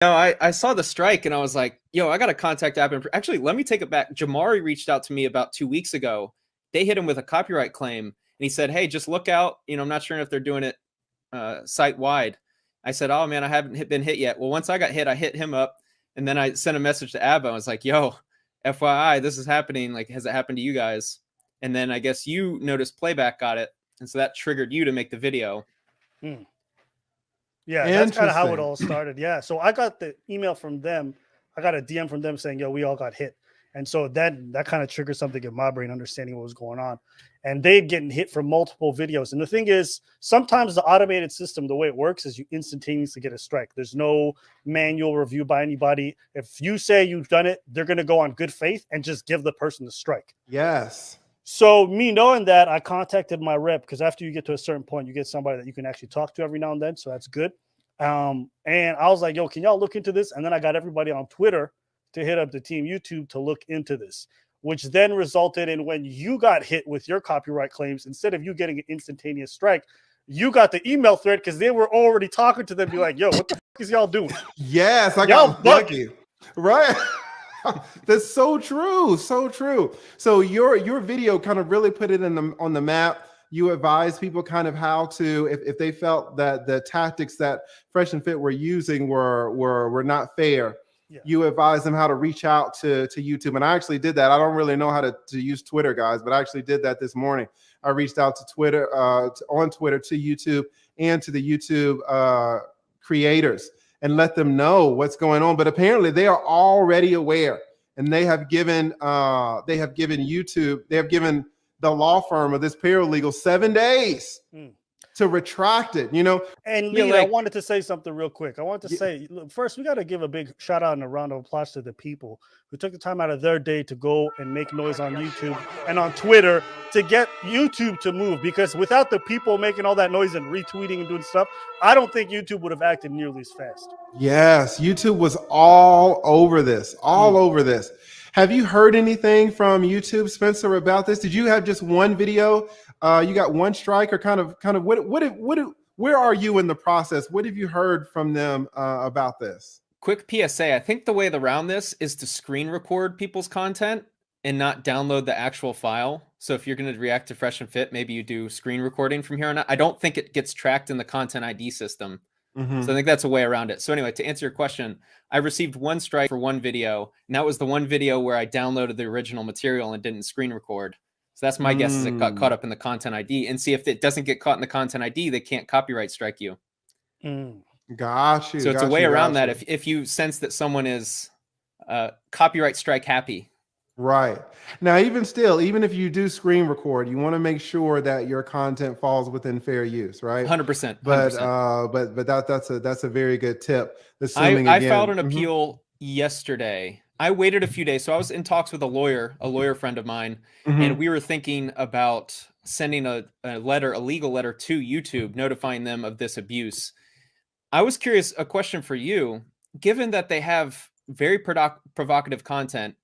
No, I saw the strike and I was like, yo, I got to contact App. Actually, let me take it back. Jamari reached out to me about 2 weeks ago. They hit him with a copyright claim and he said, hey, just look out. I'm not sure if they're doing it site wide. I said, oh man, I haven't been hit yet. Well, once I got hit, I hit him up and then I sent a message to Abba. I was like, yo, FYI, this is happening. Like, has it happened to you guys? And then I guess you noticed Playback got it. And so that triggered you to make the video. Hmm. Yeah, that's kind of how it all started. Yeah. So I got the email from them. I got a DM from them saying, yo, we all got hit. And so that kind of triggered something in my brain, understanding what was going on. And they'd getting hit from multiple videos. And the thing is, sometimes the automated system, the way it works is you instantaneously get a strike. There's no manual review by anybody. If you say you've done it, they're going to go on good faith and just give the person the strike. Yes. So me knowing that, I contacted my rep, because after you get to a certain point, you get somebody that you can actually talk to every now and then. So that's good. And I was like, yo, can y'all look into this? And then I got everybody on Twitter to hit up the team YouTube to look into this, which then resulted in, when you got hit with your copyright claims, instead of you getting an instantaneous strike, you got the email thread because they were already talking to them, be like, yo, what the fuck is y'all doing? Yes, I got lucky. Right. That's so true. So true. So your video kind of really put it on the map. You advise people kind of how to, if they felt that the tactics that Fresh and Fit were using were not fair. Yeah. You advise them how to reach out to YouTube. And I actually did that. I don't really know how to use Twitter, guys, but I actually did that this morning. I reached out to Twitter, on Twitter, to YouTube and to the YouTube creators, and let them know what's going on. But apparently they are already aware, and they have given YouTube, they have given the law firm of this paralegal 7 days to retract it, And Lee, I wanted to say something real quick. I wanted to say, look, first, we got to give a big shout out and a round of applause to the people who took the time out of their day to go and make noise on YouTube and on Twitter to get YouTube to move, because without the people making all that noise and retweeting and doing stuff, I don't think YouTube would have acted nearly as fast. Yes, YouTube was all over this, over this. Have you heard anything from YouTube, Spencer, about this? Did you have just one video? You got one strike, or kind of where are you in the process? What have you heard from them about this? Quick PSA. I think the way around this is to screen record people's content and not download the actual file. So if you're going to react to Fresh and Fit, maybe you do screen recording from here on out. I don't think it gets tracked in the Content ID system. So I think that's a way around it. So anyway, to answer your question, I received one strike for one video, and that was the one video where I downloaded the original material and didn't screen record. So that's my guess, is it got caught up in the Content ID. And see, if it doesn't get caught in the Content ID, they can't copyright strike you. Got you. So it's a way around that if you sense that someone is copyright strike happy. Right. Now, even still, even if you do screen record, you want to make sure that your content falls within fair use, right? 100%. But that's a very good tip. I filed an appeal yesterday. I waited a few days. So I was in talks with a lawyer friend of mine, and we were thinking about sending a legal letter to YouTube notifying them of this abuse. I was curious, a question for you, given that they have very provocative content.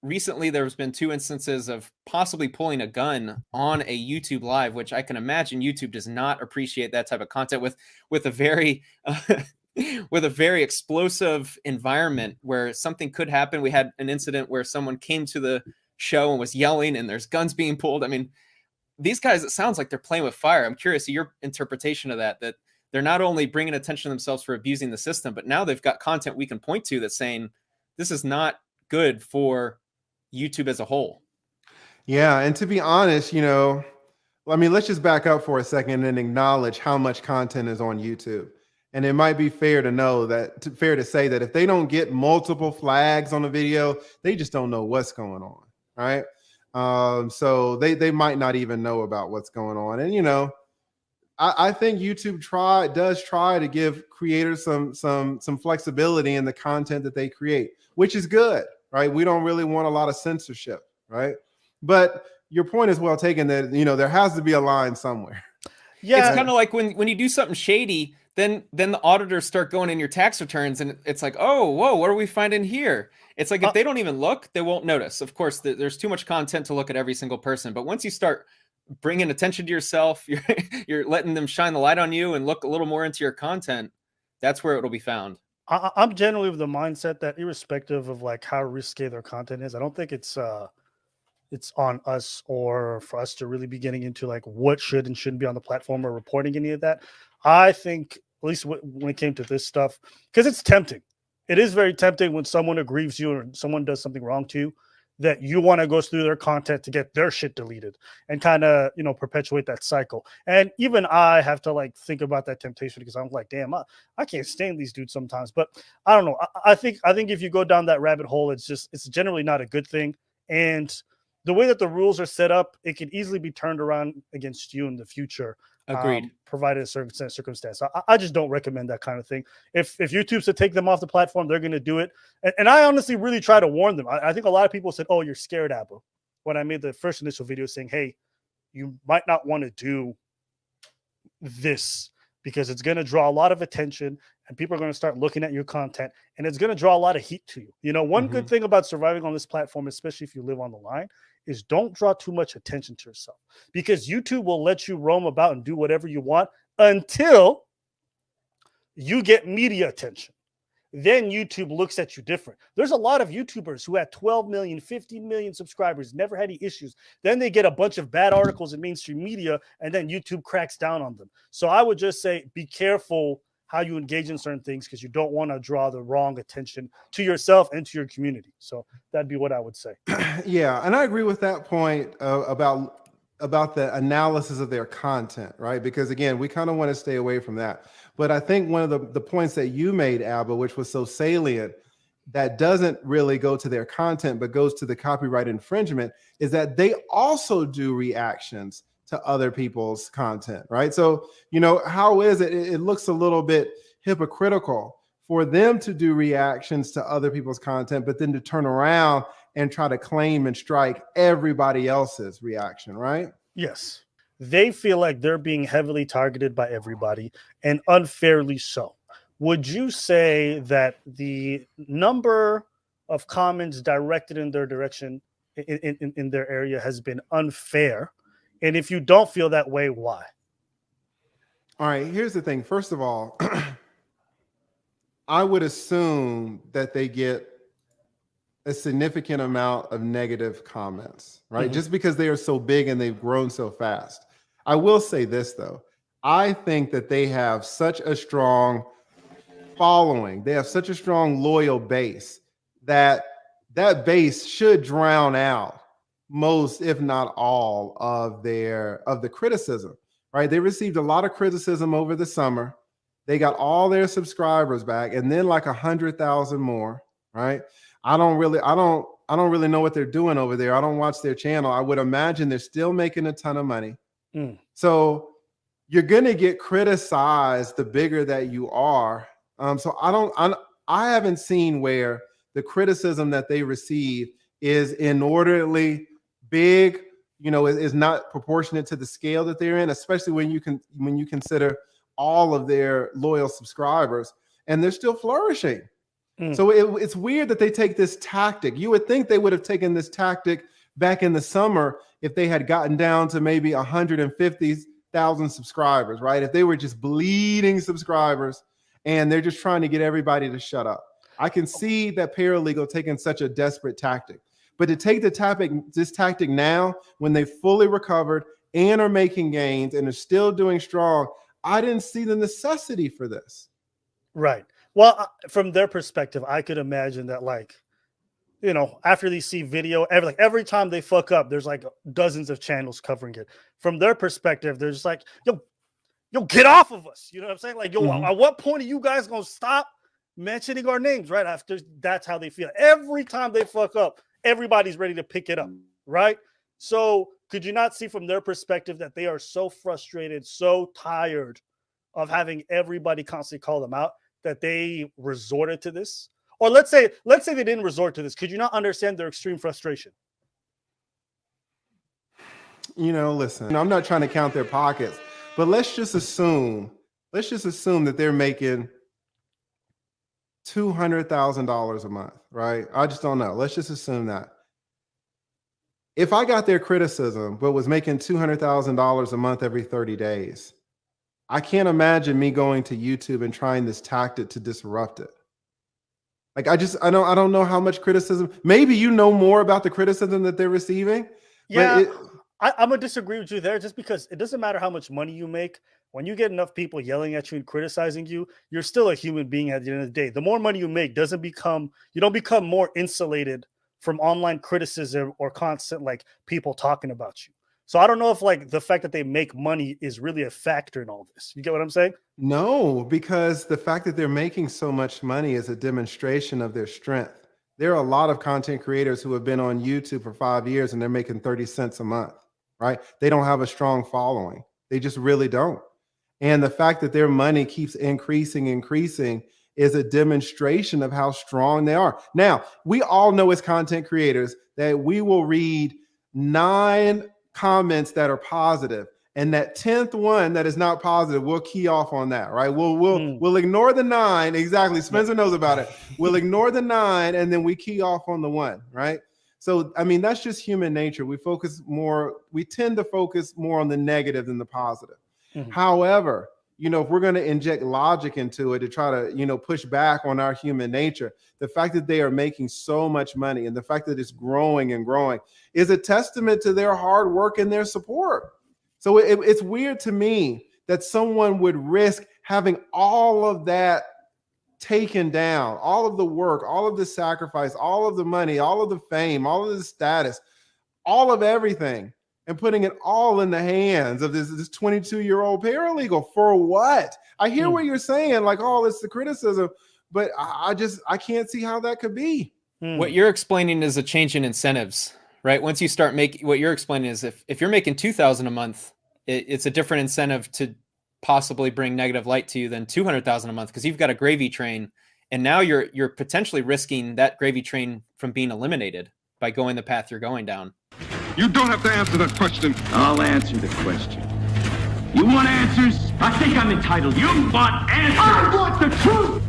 Recently, there's been 2 instances of possibly pulling a gun on a YouTube live, which I can imagine YouTube does not appreciate that type of content with a very with a very explosive environment where something could happen. We had an incident where someone came to the show and was yelling, and there's guns being pulled. I mean, these guys, it sounds like they're playing with fire. I'm curious your interpretation of that they're not only bringing attention to themselves for abusing the system, but now they've got content we can point to that's saying this is not good for YouTube as a whole. Yeah, and to be honest, let's just back up for a second and acknowledge how much content is on YouTube. And it might be fair to say that if they don't get multiple flags on a video, they just don't know what's going on, right? So they might not even know about what's going on. And I think YouTube does try to give creators some flexibility in the content that they create, which is good. Right. We don't really want a lot of censorship. Right. But your point is well taken that, there has to be a line somewhere. Yeah. It's kind of like when you do something shady, then the auditors start going in your tax returns and it's like, oh, whoa, what are we finding here? It's like if they don't even look, they won't notice. Of course, there's too much content to look at every single person. But once you start bringing attention to yourself, you're letting them shine the light on you and look a little more into your content. That's where it'll be found. I'm generally of the mindset that irrespective of like how risque their content is, I don't think it's on us or for us to really be getting into like what should and shouldn't be on the platform or reporting any of that. I think at least when it came to this stuff, because it's tempting. It is very tempting when someone aggrieves you or someone does something wrong to you, that you want to go through their content to get their shit deleted and kind of, perpetuate that cycle. And even I have to like think about that temptation because I'm like, damn, I can't stand these dudes sometimes. But I don't know. I think if you go down that rabbit hole, it's generally not a good thing. And the way that the rules are set up, it can easily be turned around against you in the future. Agreed. Provided a certain circumstance. I just don't recommend that kind of thing. If YouTube's to take them off the platform, they're going to do it. And I honestly really try to warn them. I think a lot of people said, oh, you're scared, Abba, when I made the first initial video saying, hey, you might not want to do this because it's going to draw a lot of attention and people are going to start looking at your content and it's going to draw a lot of heat to you. One good thing about surviving on this platform, especially if you live on the line, is don't draw too much attention to yourself because YouTube will let you roam about and do whatever you want until you get media attention. Then YouTube looks at you different. There's a lot of YouTubers who had 12 million, 15 million subscribers, never had any issues. Then they get a bunch of bad articles in mainstream media and then YouTube cracks down on them. So I would just say, be careful how you engage in certain things because you don't want to draw the wrong attention to yourself and to your community. So that'd be what I would say. Yeah, and I agree with that point about the analysis of their content, right? Because again, we kind of want to stay away from that. But I think one of the points that you made, Abba, which was so salient, that doesn't really go to their content, but goes to the copyright infringement, is that they also do reactions to other people's content, right? So, how is it? It looks a little bit hypocritical for them to do reactions to other people's content, but then to turn around and try to claim and strike everybody else's reaction, right? Yes. They feel like they're being heavily targeted by everybody and unfairly so. Would you say that the number of comments directed in their direction in their area has been unfair? And if you don't feel that way, why? All right, here's the thing. First of all, I would assume that they get a significant amount of negative comments, right? Just because they are so big and they've grown so fast. I will say this, though. I think that they have such a strong following. They have such a strong loyal base that base should drown out most, if not all, of the criticism, right? They received a lot of criticism over the summer. They got all their subscribers back and then like 100,000 more, right? I don't really know what they're doing over there. I don't watch their channel. I would imagine they're still making a ton of money. So you're going to get criticized the bigger that you are. So I haven't seen where the criticism that they receive is inordinately big, is not proportionate to the scale that they're in, especially when you consider all of their loyal subscribers and they're still flourishing. So it's weird that they take this tactic. You would think they would have taken this tactic back in the summer if they had gotten down to maybe 150,000 subscribers, right? If they were just bleeding subscribers and they're just trying to get everybody to shut up. I can see that Paralegal taking such a desperate tactic. But to take this tactic now, when they fully recovered and are making gains and are still doing strong, I didn't see the necessity for this. Right. Well, from their perspective, I could imagine that, after they see video, every time they fuck up, there's like dozens of channels covering it. From their perspective, they're just like, yo, get off of us. You know what I'm saying? Like, at what point are you guys going to stop mentioning our names? Right after, that's how they feel. Every time they fuck up, everybody's ready to pick it up, right? So could you not see from their perspective that they are so frustrated, so tired of having everybody constantly call them out that they resorted to this? Or let's say they didn't resort to this. Could you not understand their extreme frustration? Listen, I'm not trying to count their pockets, but let's just assume that they're making $200,000 a month, right? I just don't know. Let's just assume that. If I got their criticism, but was making $200,000 a month every 30 days, I can't imagine me going to YouTube and trying this tactic to disrupt it. Like, I don't know how much criticism. Maybe you know more about the criticism that they're receiving. Yeah, I'm gonna disagree with you there, just because it doesn't matter how much money you make. When you get enough people yelling at you and criticizing you, you're still a human being at the end of the day. The more money you make you don't become more insulated from online criticism or constant like people talking about you. So I don't know if like the fact that they make money is really a factor in all this. You get what I'm saying? No, because the fact that they're making so much money is a demonstration of their strength. There are a lot of content creators who have been on YouTube for 5 years and they're making 30 cents a month, right? They don't have a strong following. They just really don't. And the fact that their money keeps increasing is a demonstration of how strong they are. Now, we all know as content creators that we will read 9 comments that are positive, and that 10th one that is not positive, we'll key off on that, right? We'll ignore the 9. Exactly. Spencer knows about it. We'll ignore the 9 and then we key off on the 1, right? So, I mean, that's just human nature. We tend to focus more on the negative than the positive. However, if we're going to inject logic into it to try to, push back on our human nature, the fact that they are making so much money and the fact that it's growing and growing is a testament to their hard work and their support. So it's weird to me that someone would risk having all of that taken down, all of the work, all of the sacrifice, all of the money, all of the fame, all of the status, all of everything, and putting it all in the hands of this 22-year-old paralegal for what? I hear what you're saying, like, oh, it's the criticism, but I can't see how that could be. What you're explaining is a change in incentives, right? Once you start making, what you're explaining is if you're making $2,000 a month, it's a different incentive to possibly bring negative light to you than $200,000 a month, because you've got a gravy train, and now you're potentially risking that gravy train from being eliminated by going the path you're going down. You don't have to answer that question. I'll answer the question. You want answers? I think I'm entitled. You want answers? I want the truth!